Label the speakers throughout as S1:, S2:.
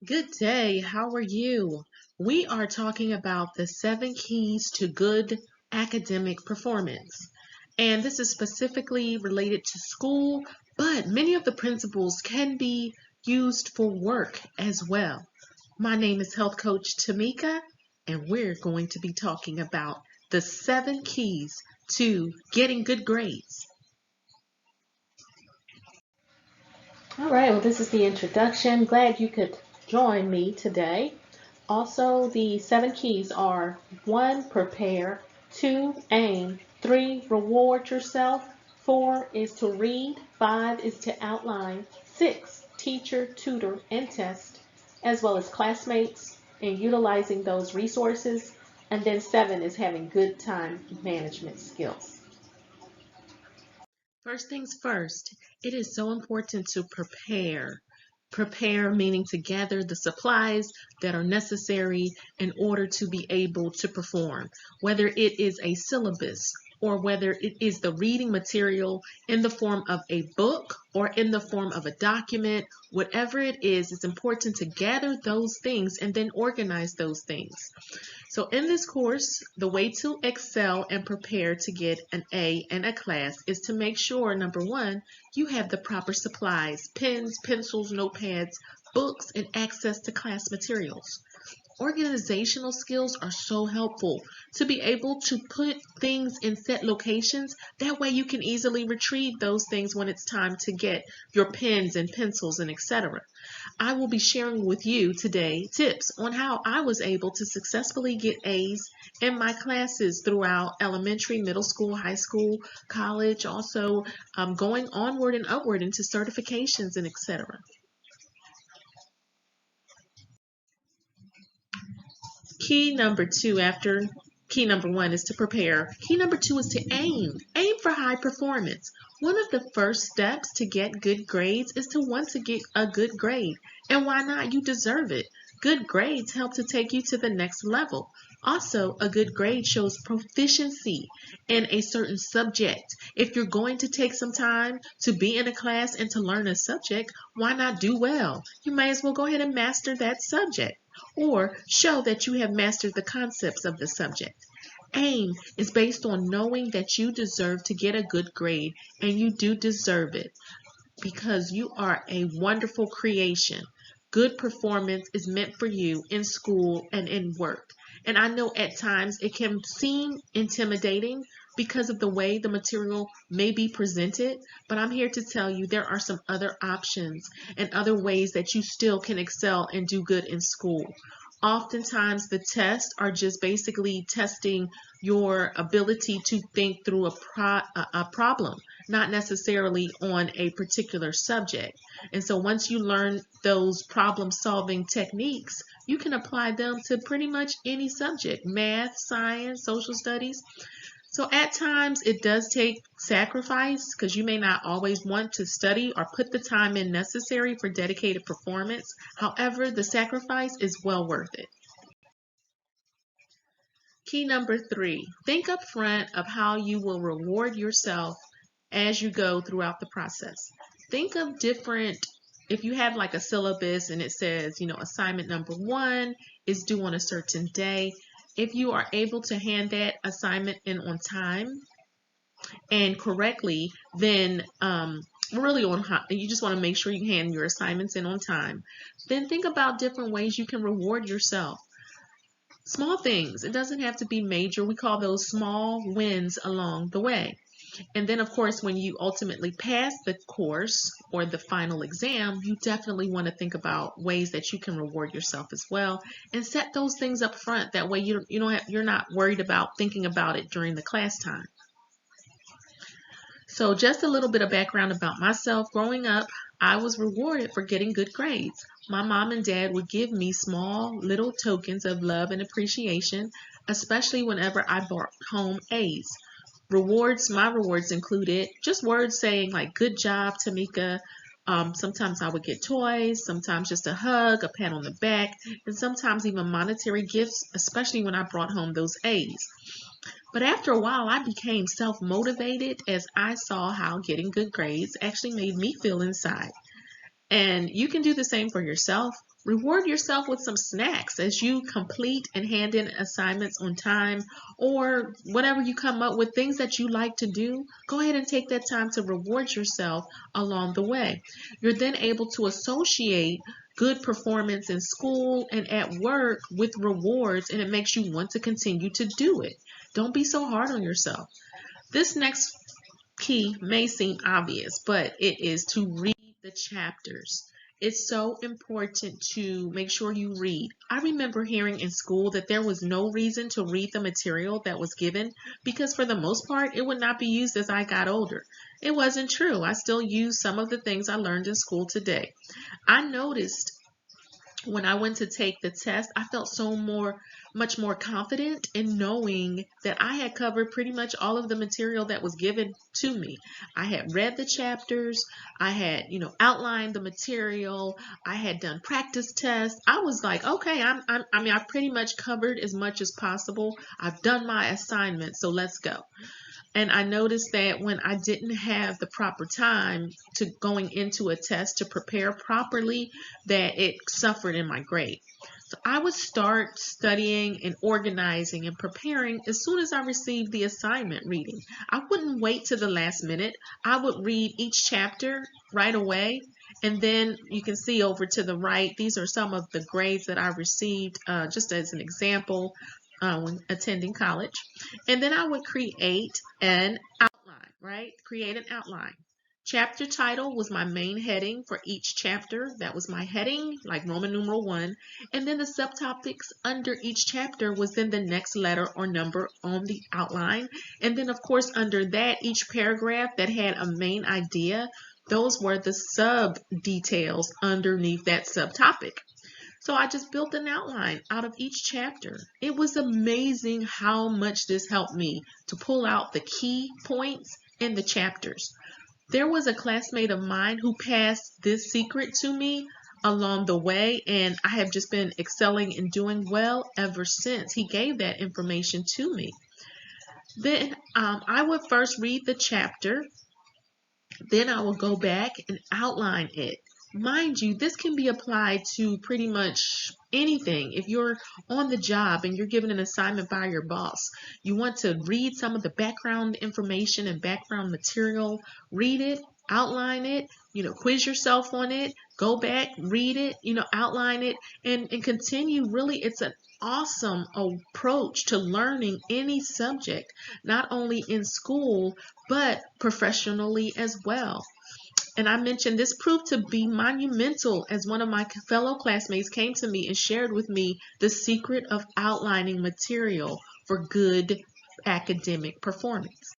S1: Good day. How are you? We are talking about the 7 keys to good academic performance. And this is specifically related to school, but many of the principles can be used for work as well. My name is Health Coach Tamika, and we're going to be talking about the 7 keys to getting good grades. All right, well, this is the introduction. Glad you could join me today. Also, the 7 keys are 1, prepare, 2, aim, 3, reward yourself, 4 is to read, 5 is to outline, 6, teacher, tutor, and test, as well as classmates and utilizing those resources, and then 7 is having good time management skills. First things first, it is so important to prepare. Prepare meaning to gather the supplies that are necessary in order to be able to perform, whether it is a syllabus or whether it is the reading material in the form of a book or in the form of a document, whatever it is, it's important to gather those things and then organize those things. So in this course, the way to excel and prepare to get an A in a class is to make sure, number one, you have the proper supplies, pens, pencils, notepads, books, and access to class materials. Organizational skills are so helpful to be able to put things in set locations. That way you can easily retrieve those things when it's time to get your pens and pencils and etc. I will be sharing with you today tips on how I was able to successfully get A's in my classes throughout elementary, middle school, high school, college, also going onward and upward into certifications and etc. Key number two after key number one is to prepare. Key number two is to aim. Aim for high performance. One of the first steps to get good grades is to want to get a good grade. And why not? You deserve it. Good grades help to take you to the next level. Also, a good grade shows proficiency in a certain subject. If you're going to take some time to be in a class and to learn a subject, why not do well? You may as well go ahead and master that subject or show that you have mastered the concepts of the subject. Aim is based on knowing that you deserve to get a good grade, and you do deserve it because you are a wonderful creation. Good performance is meant for you in school and in work. And I know at times it can seem intimidating because of the way the material may be presented, but I'm here to tell you there are some other options and other ways that you still can excel and do good in school. Oftentimes, the tests are just basically testing your ability to think through a problem, not necessarily on a particular subject. And so once you learn those problem solving techniques, you can apply them to pretty much any subject, math, science, social studies. So at times it does take sacrifice because you may not always want to study or put the time in necessary for dedicated performance. However, the sacrifice is well worth it. Key number three, think up front of how you will reward yourself as you go throughout the process. Think of different, if you have like a syllabus and it says, assignment number one is due on a certain day. If you are able to hand that assignment in on time and correctly, then really on you just want to make sure you hand your assignments in on time. Then think about different ways you can reward yourself. Small things. It doesn't have to be major. We call those small wins along the way. And then, of course, when you ultimately pass the course or the final exam, you definitely want to think about ways that you can reward yourself as well, and set those things up front. That way, you're not worried about thinking about it during the class time. So, just a little bit of background about myself. Growing up, I was rewarded for getting good grades. My mom and dad would give me small little tokens of love and appreciation, especially whenever I brought home A's. My rewards included just words saying like, good job, Tamika. Sometimes I would get toys, sometimes just a hug, a pat on the back, and sometimes even monetary gifts, especially when I brought home those A's. But after a while, I became self-motivated as I saw how getting good grades actually made me feel inside. And you can do the same for yourself. Reward yourself with some snacks as you complete and hand in assignments on time, or whatever you come up with, things that you like to do. Go ahead and take that time to reward yourself along the way. You're then able to associate good performance in school and at work with rewards, and it makes you want to continue to do it. Don't be so hard on yourself. This next key may seem obvious, but it is to read the chapters. It's so important to make sure you read. I remember hearing in school that there was no reason to read the material that was given because for the most part it would not be used as I got older. It wasn't true. I still use some of the things I learned in school today. I noticed when I went to take the test, I felt much more confident in knowing that I had covered pretty much all of the material that was given to me. I had read the chapters, I had, outlined the material, I had done practice tests. I was like, okay, I pretty much covered as much as possible. I've done my assignment, so let's go. And I noticed that when I didn't have the proper time to going into a test to prepare properly, that it suffered in my grade. So I would start studying and organizing and preparing as soon as I received the assignment reading. I wouldn't wait to the last minute. I would read each chapter right away. And then you can see over to the right, these are some of the grades that I received, just as an example, when attending college. And then I would create an outline, right? Create an outline. Chapter title was my main heading for each chapter. That was my heading, like Roman numeral 1. And then the subtopics under each chapter was then the next letter or number on the outline. And then, of course, under that, each paragraph that had a main idea, those were the sub details underneath that subtopic. So I just built an outline out of each chapter. It was amazing how much this helped me to pull out the key points in the chapters. There was a classmate of mine who passed this secret to me along the way, and I have just been excelling and doing well ever since. He gave that information to me. Then I would first read the chapter, then I will go back and outline it. Mind you, this can be applied to pretty much anything. If you're on the job and you're given an assignment by your boss, you want to read some of the background information and background material, read it, outline it, quiz yourself on it, go back, read it, outline it, and continue. Really, it's an awesome approach to learning any subject, not only in school, but professionally as well. And I mentioned this proved to be monumental as one of my fellow classmates came to me and shared with me the secret of outlining material for good academic performance.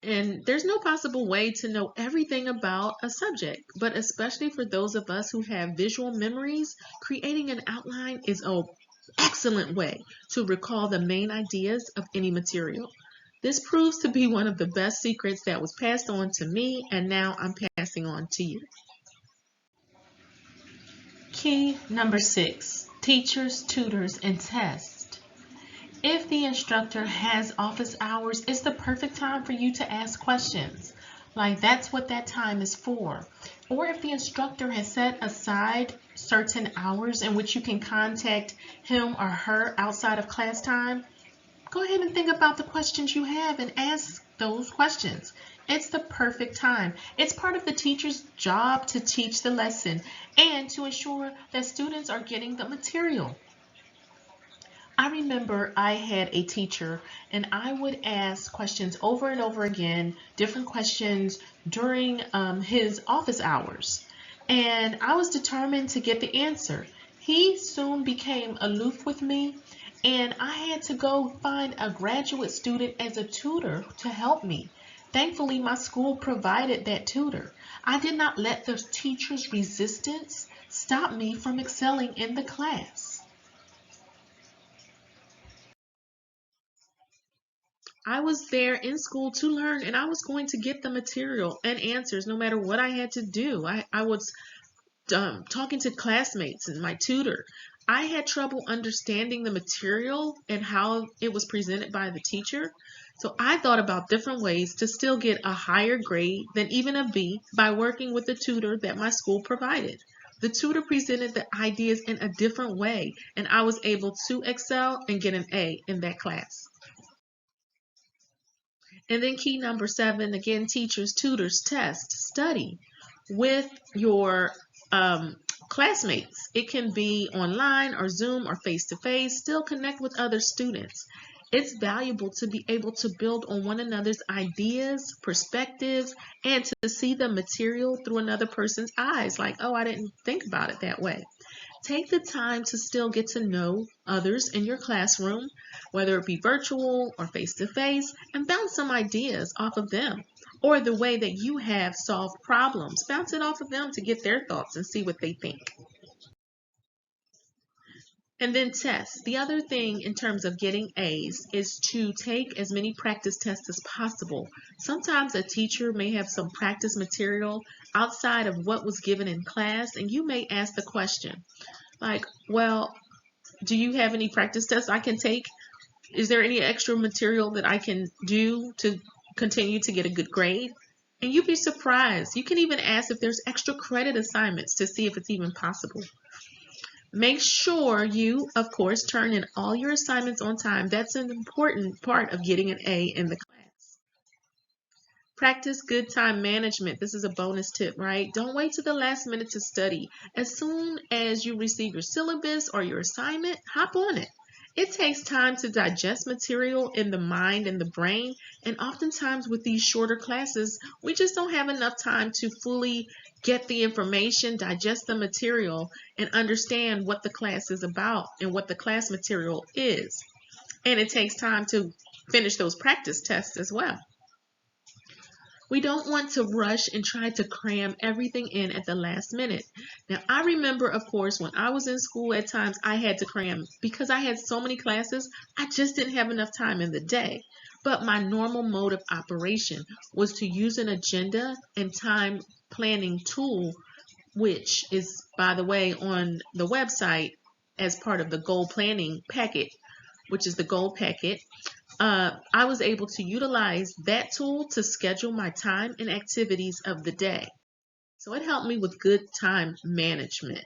S1: And there's no possible way to know everything about a subject, but especially for those of us who have visual memories, creating an outline is an excellent way to recall the main ideas of any material. This proves to be one of the best secrets that was passed on to me, and now I'm passing on to you. Key number 6, teachers, tutors, and tests. If the instructor has office hours, it's the perfect time for you to ask questions. Like that's what that time is for. Or if the instructor has set aside certain hours in which you can contact him or her outside of class time, go ahead and think about the questions you have and ask those questions. It's the perfect time. It's part of the teacher's job to teach the lesson and to ensure that students are getting the material. I remember I had a teacher and I would ask questions over and over again, different questions during his office hours. And I was determined to get the answer. He soon became aloof with me, and I had to go find a graduate student as a tutor to help me. Thankfully, my school provided that tutor. I did not let the teacher's resistance stop me from excelling in the class. I was there in school to learn, and I was going to get the material and answers no matter what I had to do. I was talking to classmates and my tutor. I had trouble understanding the material and how it was presented by the teacher. So I thought about different ways to still get a higher grade than even a B by working with the tutor that my school provided. The tutor presented the ideas in a different way, and I was able to excel and get an A in that class. And then key number 7, again, teachers, tutors, test, study with your classmates. It can be online or Zoom or face-to-face. Still connect with other students. It's valuable to be able to build on one another's ideas, perspectives, and to see the material through another person's eyes. Like, oh, I didn't think about it that way. Take the time to still get to know others in your classroom, whether it be virtual or face-to-face, and bounce some ideas off of them. Or the way that you have solved problems, bounce it off of them to get their thoughts and see what they think. And then tests. The other thing in terms of getting A's is to take as many practice tests as possible. Sometimes a teacher may have some practice material outside of what was given in class, and you may ask the question, like, well, do you have any practice tests I can take? Is there any extra material that I can do to continue to get a good grade? And you'd be surprised. You can even ask if there's extra credit assignments to see if it's even possible. Make sure you, of course, turn in all your assignments on time. That's an important part of getting an A in the class. Practice good time management. This is a bonus tip, right? Don't wait to the last minute to study. As soon as you receive your syllabus or your assignment, hop on it. It takes time to digest material in the mind and the brain, and oftentimes with these shorter classes, we just don't have enough time to fully get the information, digest the material, and understand what the class is about and what the class material is. And it takes time to finish those practice tests as well. We don't want to rush and try to cram everything in at the last minute. Now, I remember, of course, when I was in school, at times I had to cram because I had so many classes, I just didn't have enough time in the day. But my normal mode of operation was to use an agenda and time planning tool, which is, by the way, on the website as part of the goal planning packet, which is the goal packet. I was able to utilize that tool to schedule my time and activities of the day. So it helped me with good time management.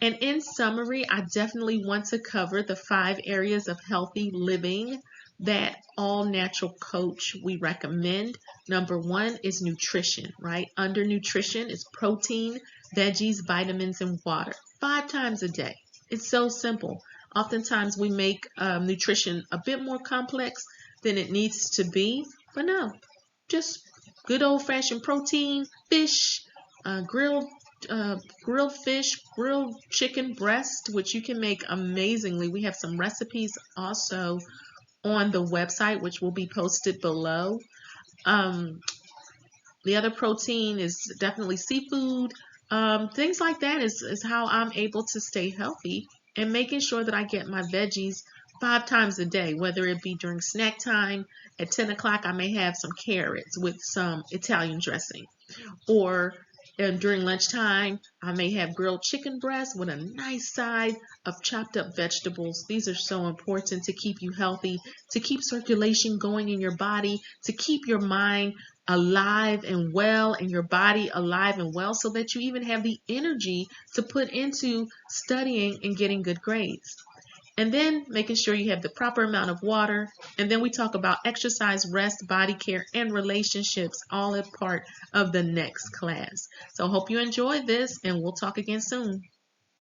S1: And in summary, I definitely want to cover the 5 areas of healthy living that all natural coach we recommend. Number 1 is nutrition, right? Under nutrition is protein, veggies, vitamins, and water 5 times a day. It's so simple. Oftentimes we make nutrition a bit more complex than it needs to be, but no, just good old-fashioned protein, fish, grilled fish, grilled chicken breast, which you can make amazingly. We have some recipes also on the website, which will be posted below. The other protein is definitely seafood. Things like that is how I'm able to stay healthy, and making sure that I get my veggies 5 times a day, whether it be during snack time. At 10 o'clock, I may have some carrots with some Italian dressing. Or during lunchtime, I may have grilled chicken breast with a nice side of chopped up vegetables. These are so important to keep you healthy, to keep circulation going in your body, to keep your mind alive and well and your body alive and well, so that you even have the energy to put into studying and getting good grades. And then making sure you have the proper amount of water. And then we talk about exercise, rest, body care, and relationships, all a part of the next class. So I hope you enjoyed this, and we'll talk again soon.